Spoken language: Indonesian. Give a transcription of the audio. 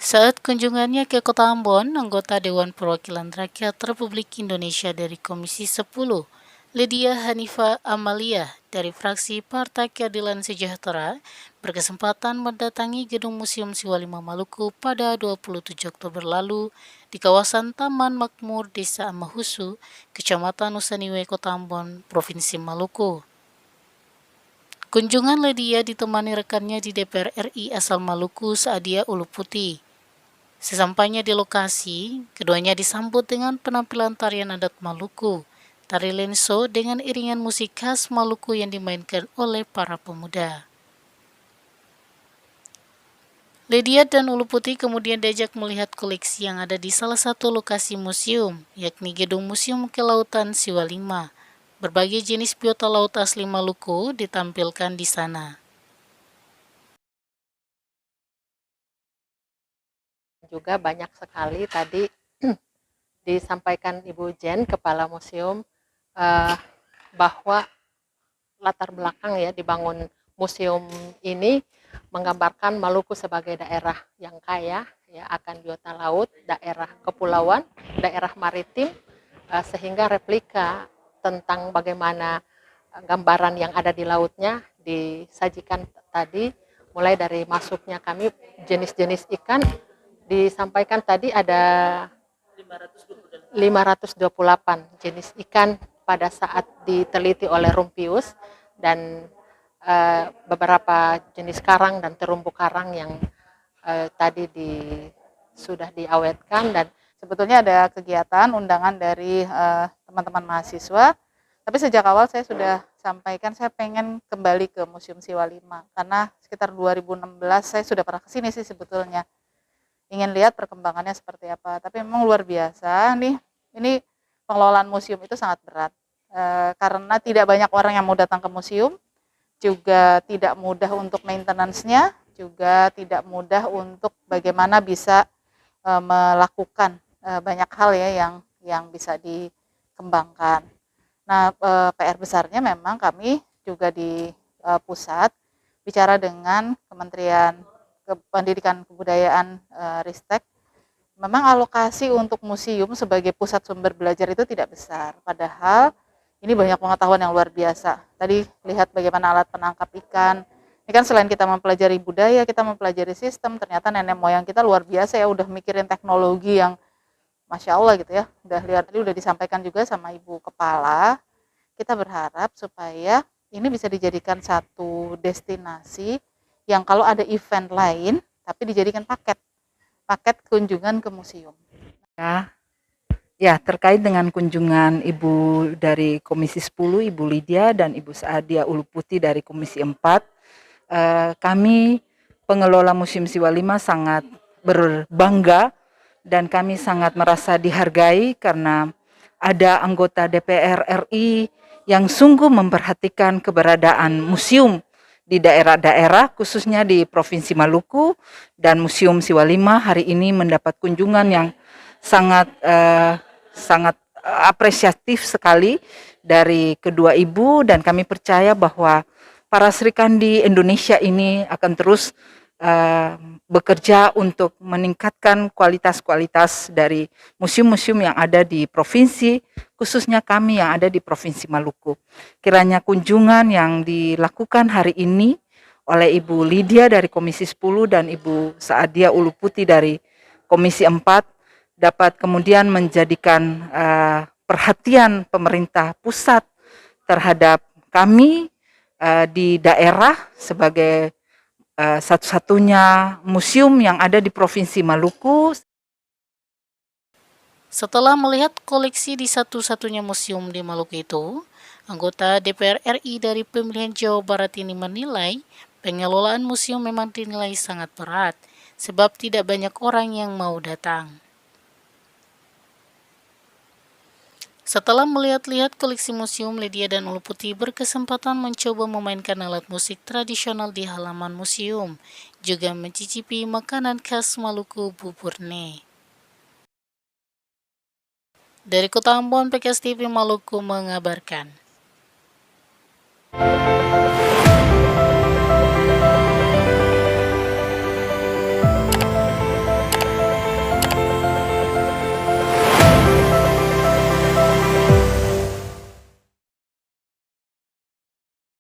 Saat kunjungannya ke Kota Ambon, anggota Dewan Perwakilan Rakyat Republik Indonesia dari Komisi 10, Lydia Hanifa Amalia dari fraksi Partai Keadilan Sejahtera berkesempatan mendatangi Gedung Museum Siwalima Maluku pada 27 Oktober lalu di kawasan Taman Makmur Desa Amahusu, Kecamatan Nusaniwe, Kota Ambon, Provinsi Maluku. Kunjungan Lydia ditemani rekannya di DPR RI asal Maluku, Saadia Uluputi. Sesampainya di lokasi, keduanya disambut dengan penampilan tarian adat Maluku, tari lenso dengan iringan musik khas Maluku yang dimainkan oleh para pemuda. Lydia dan Uluputi kemudian diajak melihat koleksi yang ada di salah satu lokasi museum, yakni Gedung Museum Kelautan Siwalima. Berbagai jenis biota laut asli Maluku ditampilkan di sana. Juga banyak sekali tadi disampaikan Ibu Jen, Kepala Museum, bahwa latar belakang ya dibangun museum ini menggambarkan Maluku sebagai daerah yang kaya ya akan biota laut, daerah kepulauan, daerah maritim, sehingga replika tentang bagaimana gambaran yang ada di lautnya disajikan tadi, mulai dari masuknya kami jenis-jenis ikan disampaikan tadi ada 528 jenis ikan pada saat diteliti oleh Rumpius, dan beberapa jenis karang dan terumbu karang yang tadi sudah diawetkan. Dan sebetulnya ada kegiatan undangan dari teman-teman mahasiswa, tapi sejak awal saya sudah sampaikan saya pengen kembali ke Museum Siwalima karena sekitar 2016 saya sudah pernah kesini sih sebetulnya, ingin lihat perkembangannya seperti apa. Tapi memang luar biasa nih, ini pengelolaan museum itu sangat berat karena tidak banyak orang yang mau datang ke museum, juga tidak mudah untuk maintenance-nya, juga tidak mudah untuk bagaimana bisa melakukan banyak hal ya yang bisa dikembangkan. Nah, PR besarnya memang kami juga di pusat bicara dengan Kementerian Pendidikan Kebudayaan Ristek, memang alokasi untuk museum sebagai pusat sumber belajar itu tidak besar, padahal ini banyak pengetahuan yang luar biasa. Tadi lihat bagaimana alat penangkap ikan, ini kan selain kita mempelajari budaya, kita mempelajari sistem, ternyata nenek moyang kita luar biasa ya, udah mikirin teknologi yang Masya Allah gitu ya. Udah lihat, tadi udah disampaikan juga sama Ibu Kepala, kita berharap supaya ini bisa dijadikan satu destinasi yang kalau ada event lain, tapi dijadikan paket kunjungan ke museum. Ya, terkait dengan kunjungan Ibu dari Komisi 10, Ibu Lydia dan Ibu Saadia Uluputi dari Komisi 4, kami pengelola Museum Siwalima sangat berbangga dan kami sangat merasa dihargai karena ada anggota DPR RI yang sungguh memperhatikan keberadaan museum di daerah-daerah, khususnya di Provinsi Maluku, dan Museum Siwalima hari ini mendapat kunjungan yang sangat apresiatif sekali dari kedua ibu, dan kami percaya bahwa para Serikandi Indonesia ini akan terus bekerja untuk meningkatkan kualitas dari museum-museum yang ada di provinsi, khususnya kami yang ada di Provinsi Maluku. Kiranya kunjungan yang dilakukan hari ini oleh Ibu Lydia dari Komisi 10 dan Ibu Saadia Uluputi dari Komisi 4 dapat kemudian menjadikan perhatian pemerintah pusat terhadap kami di daerah sebagai satu-satunya museum yang ada di Provinsi Maluku. Setelah melihat koleksi di satu-satunya museum di Maluku itu, anggota DPR RI dari pemilihan Jawa Barat ini menilai pengelolaan museum memang dinilai sangat berat, sebab tidak banyak orang yang mau datang. Setelah melihat-lihat koleksi museum, Lydia dan Uluputi berkesempatan mencoba memainkan alat musik tradisional di halaman museum, juga mencicipi makanan khas Maluku, bubur-ne. Dari Kota Ambon, PKS TV Maluku mengabarkan.